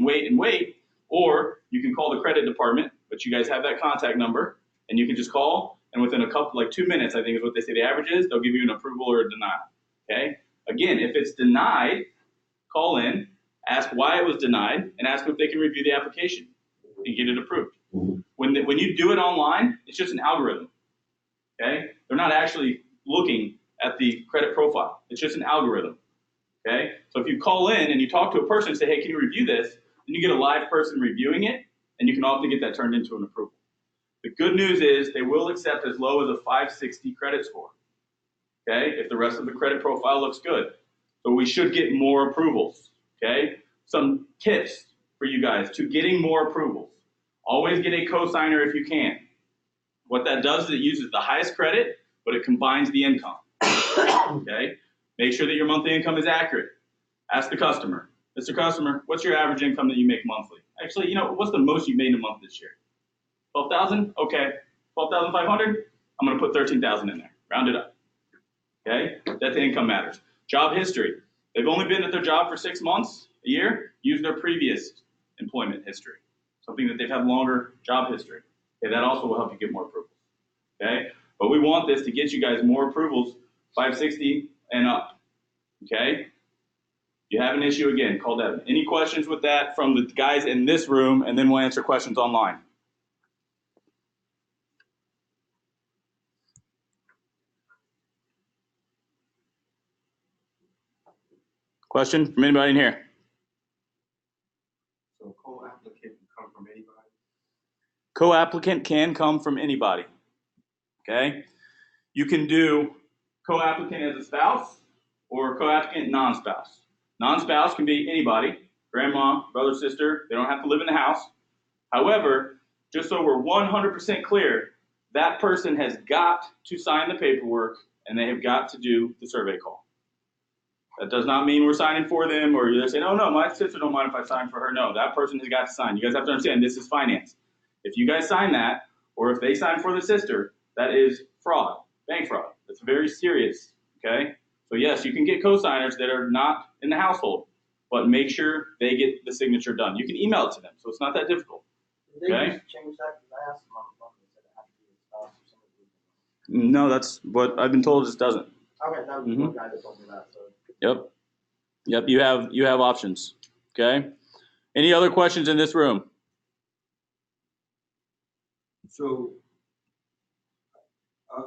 or you can call the credit department, but you guys have that contact number, and you can just call, and within a couple, like 2 minutes, I think is what they say the average is, they'll give you an approval or a denial, okay? Again, if it's denied, call in, ask why it was denied, and ask if they can review the application and get it approved. When you do it online, it's just an algorithm, okay? They're not actually looking at the credit profile. It's just an algorithm, okay? So if you call in and you talk to a person and say, hey, can you review this? Then you get a live person reviewing it, and you can often get that turned into an approval. The good news is they will accept as low as a 560 credit score, okay, if the rest of the credit profile looks good. So we should get more approvals, okay? Some tips for you guys to getting more approvals. Always get a cosigner if you can. What that does is it uses the highest credit, but it combines the income, okay? Make sure that your monthly income is accurate. Ask the customer, Mr. Customer, what's your average income that you make monthly? Actually, what's the most you made in a month this year? 12,000? Okay. 12,500? I'm going to put 13,000 in there. Round it up. Okay? That the income matters. Job history. They've only been at their job for 6 months, a year. Use their previous employment history. Something that they've had longer job history. Okay, that also will help you get more approvals. Okay? But we want this to get you guys more approvals, 560 and up. Okay? You have an issue, again, call Devin. Any questions with that from the guys in this room, and then we'll answer questions online. Question from anybody in here? So co-applicant can come from anybody? Co-applicant can come from anybody, okay? You can do co-applicant as a spouse or co-applicant non-spouse. Non-spouse can be anybody, grandma, brother, sister. They don't have to live in the house. However, just so we're 100% clear, that person has got to sign the paperwork and they have got to do the survey call. That does not mean we're signing for them or they're saying, oh no, my sister don't mind if I sign for her. No, that person has got to sign. You guys have to understand this is finance. If you guys sign that, or if they sign for the sister, that is fraud, bank fraud. That's very serious, okay? So yes, you can get co-signers that are not in the household, but make sure they get the signature done. You can email it to them, so it's not that difficult. Did they Okay. just change that? Because I asked them on the phone, they said it had to be a spouse or somebody. No, that's what I've been told. It doesn't. Okay, that was one guy that told me that, so. Yep. You have options. Okay. Any other questions in this room? So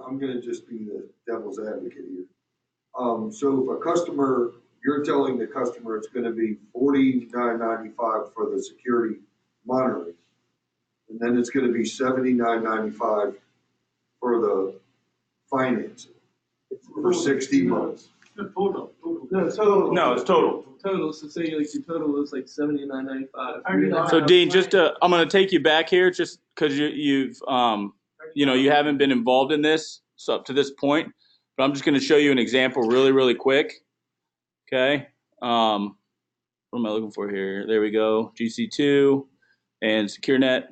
I'm gonna just be the devil's advocate here. So if a customer, you're telling the customer it's gonna be $49.95 for the security monitoring, and then it's gonna be $79.95 for the financing for 60 months. Total. No, total. No, it's total. Total, so say like your total is like $79.95. So Dean, I'm going to take you back here just because you haven't been involved in this so up to this point, but I'm just going to show you an example really quick. Okay. What am I looking for here? There we go. GC2 and SecureNet.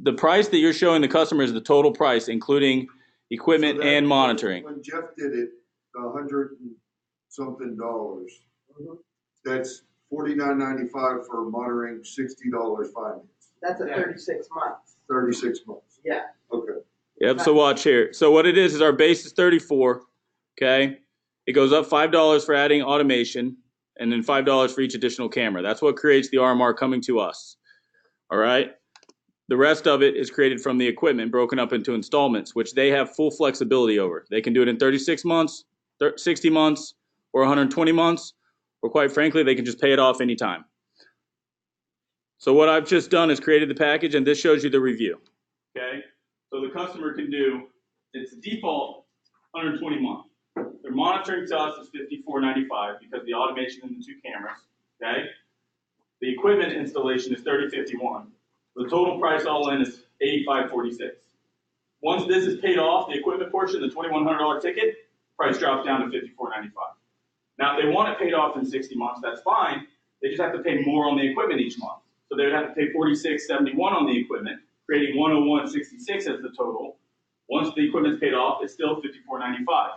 the price that you're showing the customer is the total price, including equipment So that- and monitoring. When Jeff did it, $100 and something dollars, that's $49.95 for monitoring, $60 finance, That's at 36 months. 36 months. Yeah. Okay. Yep, so watch here. So what it is our base is 34, okay? It goes up $5 for adding automation, and then $5 for each additional camera. That's what creates the RMR coming to us, all right? The rest of it is created from the equipment broken up into installments, which they have full flexibility over. They can do it in 36 months, 60 months, or 120 months, or quite frankly, they can just pay it off anytime. So what I've just done is created the package, and this shows you the review, okay? So the customer can do, it's a default 120 month. Their monitoring to us is $54.95 because the automation and the 2 cameras, okay? The equipment installation is $30.51. The total price all in is $85.46. Once this is paid off, the equipment portion, the $2,100 ticket, price drops down to $54.95. Now, if they want it paid off in 60 months, that's fine. They just have to pay more on the equipment each month. So they would have to pay $46.71 on the equipment, creating $101.66 as the total. Once the equipment's paid off, it's still $54.95.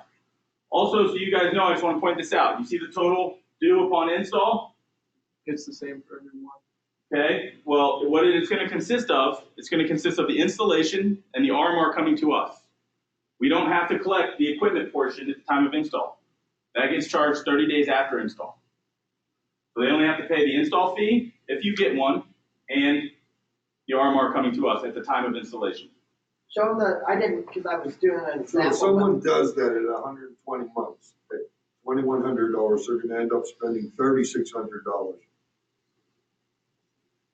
Also, so you guys know, I just want to point this out. You see the total due upon install? It's the same for everyone. Okay, well, what it's going to consist of, it's going to consist of the installation and the RMR coming to us. We don't have to collect the equipment portion at the time of install. That gets charged 30 days after install. So they only have to pay the install fee, if you get one, and the RMR coming to us at the time of installation. Show them I didn't, because I was doing an So example. if someone does that at 120 months, at $2,100, they're gonna end up spending $3,600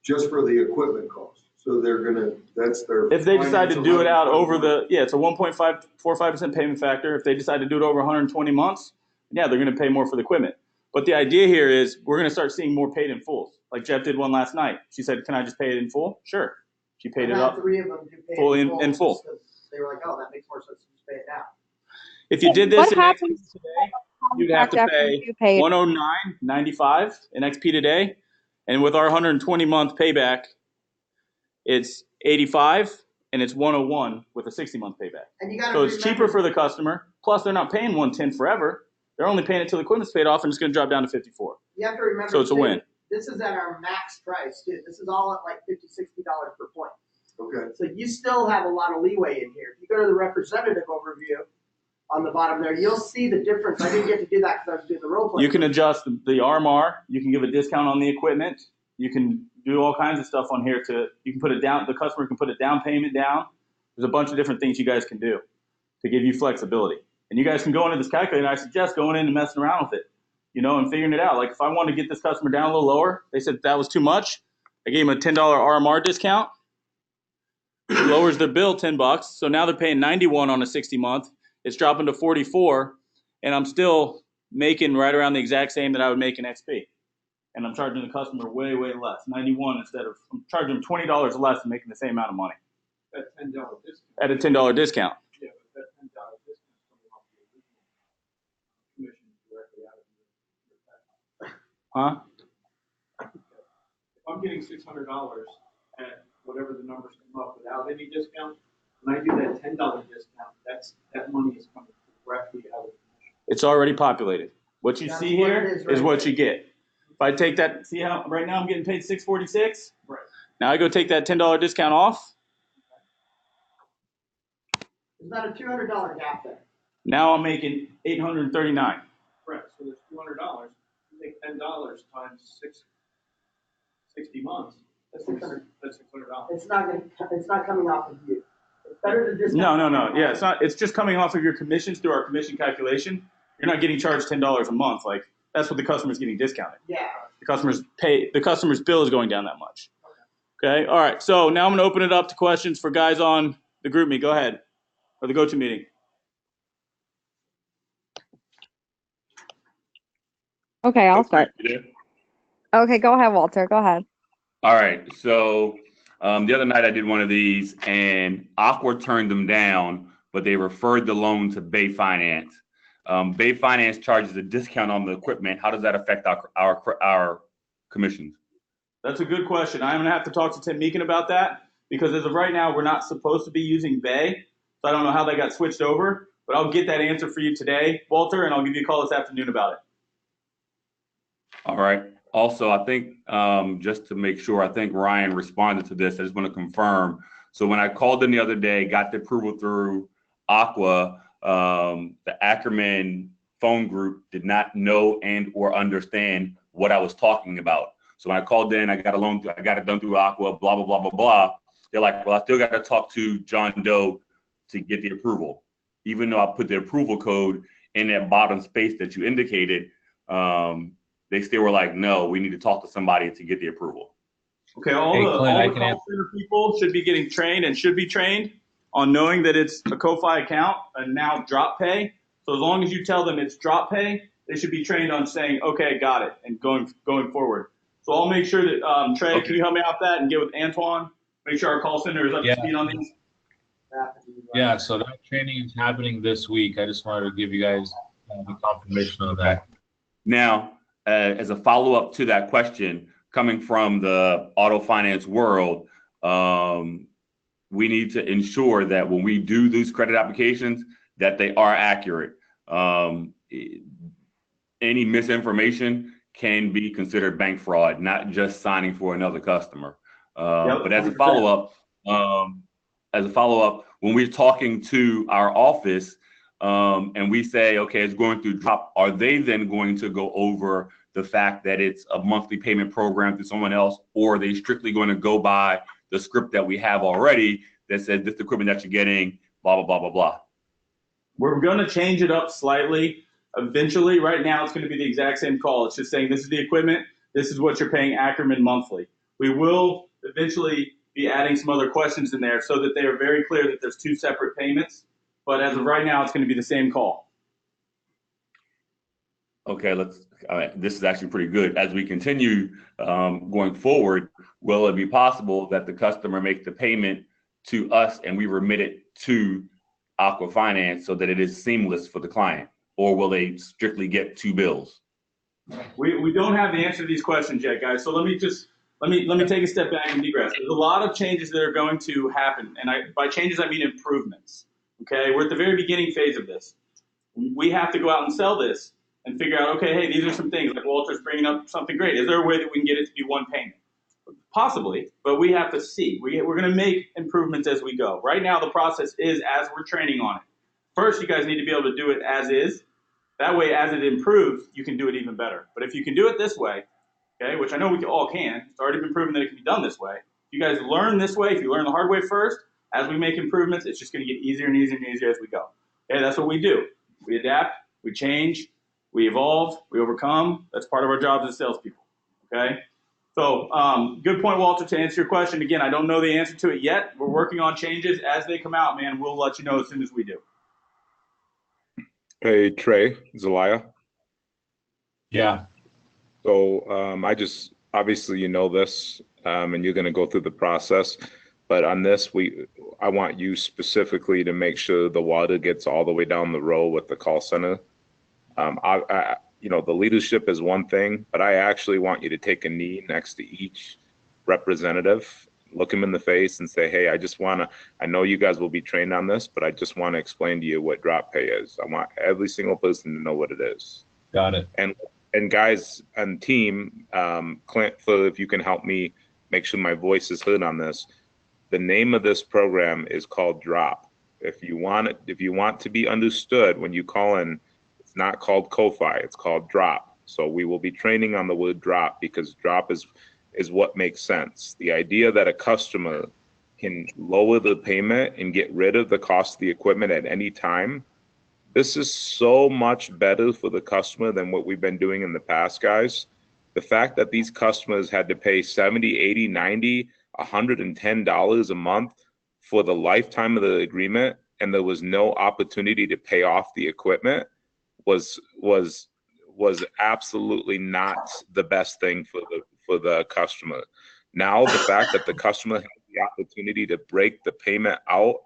just for the equipment cost. So they're gonna, that's their. If they decide to do it out over 120 the, it's a 1.545% payment factor. If they decide to do it over 120 months, yeah, they're going to pay more for the equipment. But the idea here is we're going to start seeing more paid in fulls. Like Jeff did one last night. She said, "Can I just pay it in full?" Sure. She paid it up. 3 of them do pay Fully in full. because They were like, oh, that makes more sense to just pay it now. If you did this What in happens XP today, you'd have to after pay you pay? $109.95 in XP today, and with our 120 month payback, it's 85, and it's 101 with a 60 month payback. And you gotta So it's remember- cheaper for the customer. Plus, they're not paying 110 forever. They're only paying it till the equipment's paid off, and it's going to drop down to 54. You have to remember. So it's a too, win. This is at our max price, too. This is all at like $50, $60 per point. Okay. So you still have a lot of leeway in here. If you go to the representative overview on the bottom there, you'll see the difference. I didn't get to do that because I was doing the role play. You can adjust the RMR. You can give a discount on the equipment. You can do all kinds of stuff on here you can put it down, the customer can put a down payment down. There's a bunch of different things you guys can do to give you flexibility. And you guys can go into this calculator, and I suggest going in and messing around with it, and figuring it out. Like if I wanted to get this customer down a little lower, they said that was too much. I gave them a $10 RMR discount. It lowers their bill $10. So now they're paying 91 on a 60 month. It's dropping to 44, and I'm still making right around the exact same that I would make in XP. And I'm charging the customer way, way less, 91 instead of, I'm charging them $20 less and making the same amount of money That $10 discount. at a $10 discount. Yeah, but that $10 discount is coming off the original commission directly out of your Huh? If I'm getting $600 at whatever the numbers come up without any discount, when I do that $10 discount, that money is coming directly out of the commission. It's already populated. What you That's see what here it is is right what there. you get. If I take that, see how right now I'm getting paid $646? Right. Now I go take that $10 discount off. There's about a $200 gap there. Now I'm making $839. Right, so there's $200. You take $10 times 60 months. That's $600. It's not coming off of you. It's better to just. No. Yeah, it's not. It's just coming off of your commissions through our commission calculation. You're not getting charged $10 a month. Like that's what the customer's getting discounted. Yeah. The customer's bill is going down that much. Okay. All right. So now I'm going to open it up to questions for guys on the group meet. Go ahead, or the go-to meeting. Okay, I'll start. Okay, go ahead, Walter. Go ahead. All right. So the other night I did one of these, and Aqua turned them down, but they referred the loan to Bay Finance. Bay Finance charges a discount on the equipment. How does that affect our commissions? That's a good question. I'm going to have to talk to Tim Meekin about that because as of right now, we're not supposed to be using Bay. So I don't know how that got switched over, but I'll get that answer for you today, Walter, and I'll give you a call this afternoon about it. All right. Also, I think just to make sure, I think Ryan responded to this. I just want to confirm. So when I called in the other day, got the approval through Aqua, the Ackerman phone group did not know and or understand what I was talking about. So when I called in, I got it done through Aqua, blah, blah, blah, blah, blah. They're like, well, I still got to talk to John Doe to get the approval. Even though I put the approval code in that bottom space that you indicated, they still were like, no, we need to talk to somebody to get the approval. Okay, all the call center people should be getting trained and should be trained on knowing that it's a Ko-Fi account and now drop pay. So as long as you tell them it's drop pay, they should be trained on saying, okay, got it, and going forward. So I'll make sure that, Trey, can you help me out with that and get with Antoine? Make sure our call center is up to speed on these. Yeah, so that training is happening this week. I just wanted to give you guys the confirmation of that. Now, as a follow-up to that question, coming from the auto finance world, we need to ensure that when we do these credit applications, that they are accurate. Any misinformation can be considered bank fraud, not just signing for another customer. But as a follow-up, when we're talking to our office and we say, okay, it's going through drop, are they then going to go over the fact that it's a monthly payment program through someone else, or are they strictly going to go by the script that we have already that says this equipment that you're getting, blah, blah, blah, blah, blah? We're going to change it up slightly. Eventually, right now, it's going to be the exact same call. It's just saying this is the equipment. This is what you're paying Ackerman monthly. We will eventually be adding some other questions in there so that they are very clear that there's two separate payments. But as of right now, it's going to be the same call. Okay, this is actually pretty good. As we continue going forward, will it be possible that the customer makes the payment to us and we remit it to Aqua Finance so that it is seamless for the client? Or will they strictly get two bills? We don't have the answer to these questions yet, guys. So let me take a step back and digress. There's a lot of changes that are going to happen, and by changes I mean improvements. Okay, we're at the very beginning phase of this. We have to go out and sell this and figure out, okay, hey, these are some things. Like Walter's bringing up something great. Is there a way that we can get it to be one payment? Possibly, but we have to see. We're going to make improvements as we go. Right now, the process is as we're training on it. First, you guys need to be able to do it as is. That way, as it improves, you can do it even better. But if you can do it this way, okay, which I know we all can, it's already been proven that it can be done this way. If you guys learn this way, if you learn the hard way first, as we make improvements, it's just going to get easier and easier and easier as we go. Okay, that's what we do. We adapt, we change, we evolve, we overcome. That's part of our jobs as salespeople. Okay. So good point, Walter, to answer your question. Again, I don't know the answer to it yet. We're working on changes. As they come out, man, we'll let you know as soon as we do. Hey, Trey, Zelaya. Yeah. So obviously you know this, and you're going to go through the process. But on this, I want you specifically to make sure the water gets all the way down the row with the call center. The leadership is one thing, but I actually want you to take a knee next to each representative, look them in the face and say, hey, I know you guys will be trained on this, but I just want to explain to you what drop pay is. I want every single person to know what it is. Got it. And guys and team, Clint, Phil, if you can help me make sure my voice is heard on this. The name of this program is called Drop. If you want to be understood when you call in, it's not called Ko-Fi, it's called Drop. So we will be training on the word drop because drop is what makes sense. The idea that a customer can lower the payment and get rid of the cost of the equipment at any time, this is so much better for the customer than what we've been doing in the past, guys. The fact that these customers had to pay $70, $80, $90, $110 a month for the lifetime of the agreement, and there was no opportunity to pay off the equipment was absolutely not the best thing for the customer. Now, the fact that the customer has the opportunity to break the payment out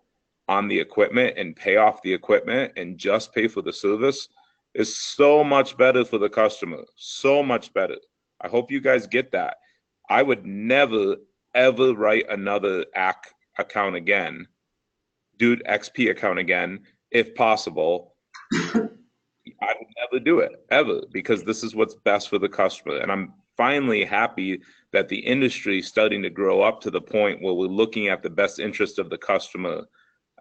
on the equipment and pay off the equipment and just pay for the service is so much better for the customer, so much better. I hope you guys get that. I would never, ever write another account again, Dude XP account again, if possible, I would never do it, ever, because this is what's best for the customer. And I'm finally happy that the industry is starting to grow up to the point where we're looking at the best interest of the customer.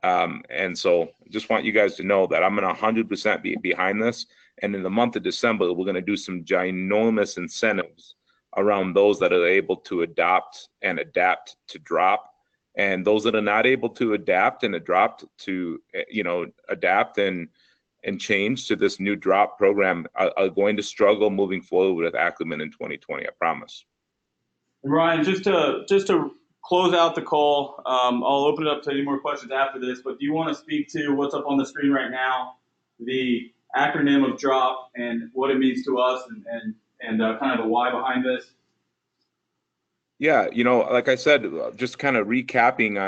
And so I just want you guys to know that I'm going to 100% be behind this. And in the month of December, we're going to do some ginormous incentives around those that are able to adopt and adapt to drop. And those that are not able to adapt and adapt and change to this new drop program are going to struggle moving forward with Ackerman in 2020, I promise. And Ryan, just to close out the call, I'll open it up to any more questions after this, but do you want to speak to what's up on the screen right now, the acronym of DROP and what it means to us and kind of the why behind this? Yeah, like I said, just kind of recapping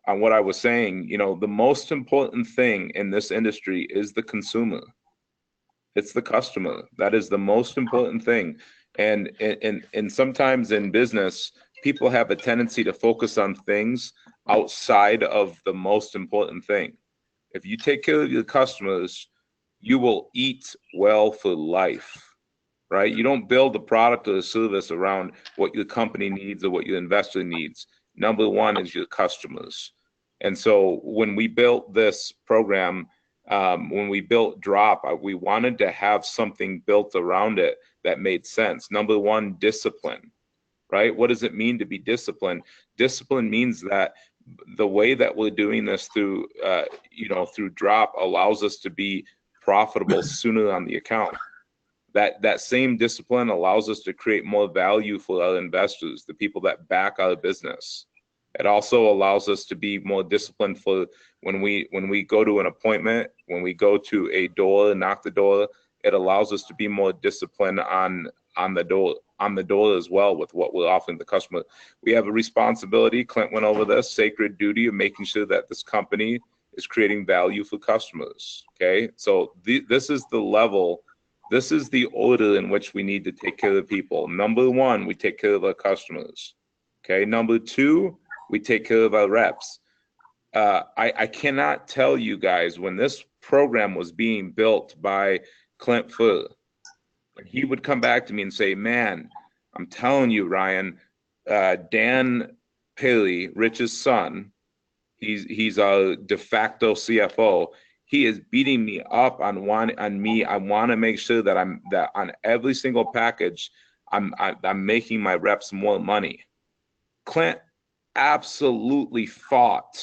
on what I was saying, the most important thing in this industry is the consumer. It's the customer. That is the most important thing. And sometimes in business, people have a tendency to focus on things outside of the most important thing. If you take care of your customers, you will eat well for life, right? You don't build a product or a service around what your company needs or what your investor needs. Number one is your customers. And so when we built this program, when we built Drop, we wanted to have something built around it that made sense. Number one, discipline, right? What does it mean to be disciplined? Discipline means that the way that we're doing this through Drop allows us to be profitable sooner on the account. That same discipline allows us to create more value for our investors, the people that back our business. It also allows us to be more disciplined for when we go to an appointment, when we go to a door, knock the door. It allows us to be more disciplined on the door as well with what we're offering the customer. We have a responsibility. Clint went over this sacred duty of making sure that this company is creating value for customers. Okay, so this is the level. This is the order in which we need to take care of people. Number one, we take care of our customers. Okay, number two, we take care of our reps. I cannot tell you guys, when this program was being built by Clint Furr, he would come back to me and say, man, I'm telling you, Ryan, Dan Paley, Rich's son, he's a de facto CFO. He is beating me up on me. I want to make sure that on every single package, I'm making my reps more money. Clint absolutely fought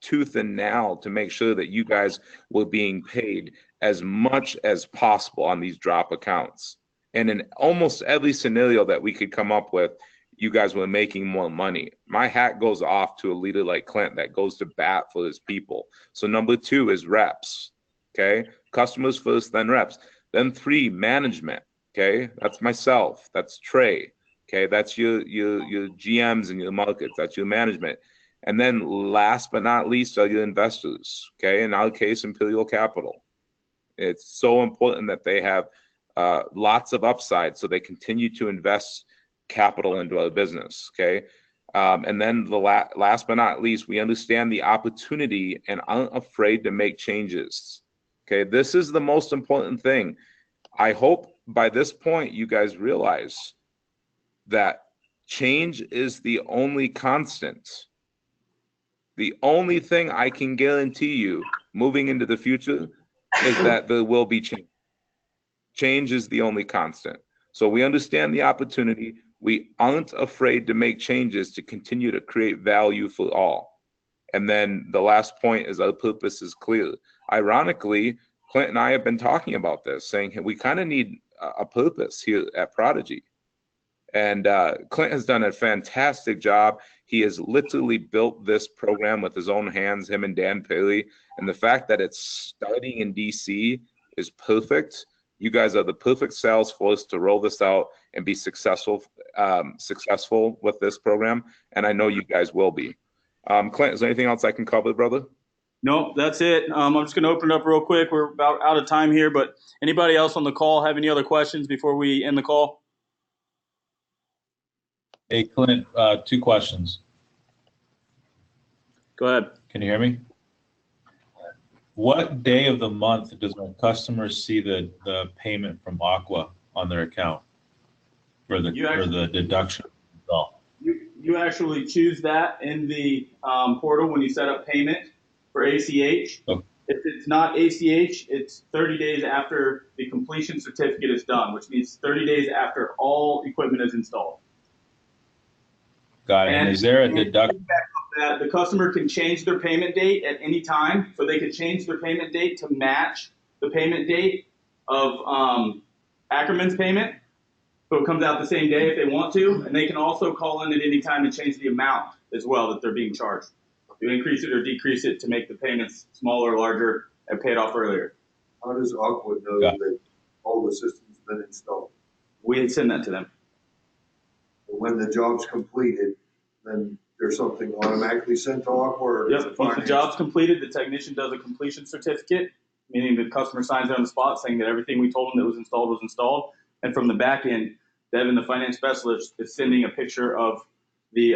tooth and nail to make sure that you guys were being paid as much as possible on these drop accounts. And in almost every scenario that we could come up with, you guys were making more money. My hat goes off to a leader like Clint that goes to bat for his people. So number two is reps, okay? Customers first, then reps. Then three, management, okay? That's myself, that's Trey, okay? That's your GMs and your markets, that's your management. And then last but not least are your investors, okay? In our case, Imperial Capital. It's so important that they have lots of upside so they continue to invest capital into our business, okay? And then the last but not least, we understand the opportunity and aren't afraid to make changes, okay? This is the most important thing. I hope by this point you guys realize that change is the only constant. The only thing I can guarantee you moving into the future is that there will be change. Change is the only constant. So we understand the opportunity. We aren't afraid to make changes to continue to create value for all. And then the last point is our purpose is clear. Ironically, Clint and I have been talking about this, saying we kind of need a purpose here at Prodigy. And Clint has done a fantastic job. He has literally built this program with his own hands, him and Dan Paley. And the fact that it's starting in DC is perfect. You guys are the perfect sales force to roll this out and be successful with this program. And I know you guys will be. Clint, is there anything else I can cover, brother? No, that's it. I'm just going to open it up real quick. We're about out of time here, but anybody else on the call have any other questions before we end the call? Hey, Clint, two questions. Go ahead. Can you hear me? What day of the month does my customer see the payment from Aqua on their account for the deduction? You actually choose that in the portal when you set up payment for ACH. Okay. If it's not ACH, it's 30 days after the completion certificate is done, which means 30 days after all equipment is installed. Got it. And is there a deduction? That the customer can change their payment date at any time, so they can change their payment date to match the payment date of Ackerman's payment. So it comes out the same day if they want to, and they can also call in at any time and change the amount as well that they're being charged. You increase it or decrease it to make the payments smaller, larger, and pay it off earlier. How does Aqua know that all the systems been installed? We had send that to them. When the job's completed, then there's something automatically sent to Aqua? Or Yep, once the job's completed, the technician does a completion certificate, meaning the customer signs it on the spot saying that everything we told them that was installed. And from the back end, Devin, the finance specialist, is sending a picture of the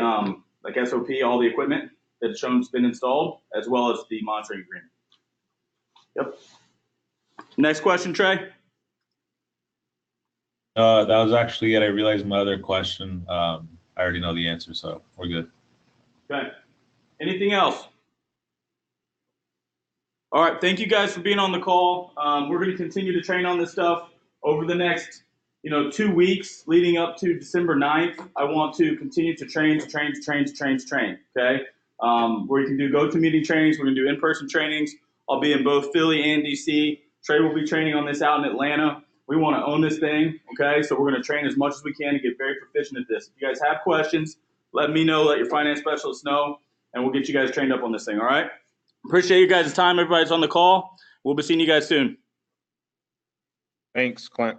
like SOP, all the equipment that's shown has been installed, as well as the monitoring agreement. Yep. Next question, Trey. That was actually it. I realized my other question. I already know the answer, so we're good. Okay. Anything else? All right. Thank you guys for being on the call. We're going to continue to train on this stuff over the next 2 weeks leading up to December 9th. I want to continue to train. Okay. Where you can do GoToMeeting trainings. We're going to do in-person trainings. I'll be in both Philly and DC. Trey will be training on this out in Atlanta. We want to own this thing. Okay. So we're going to train as much as we can to get very proficient at this. If you guys have questions, let me know, let your finance specialist know, and we'll get you guys trained up on this thing. All right. Appreciate you guys' time. Everybody's on the call. We'll be seeing you guys soon. Thanks, Clint.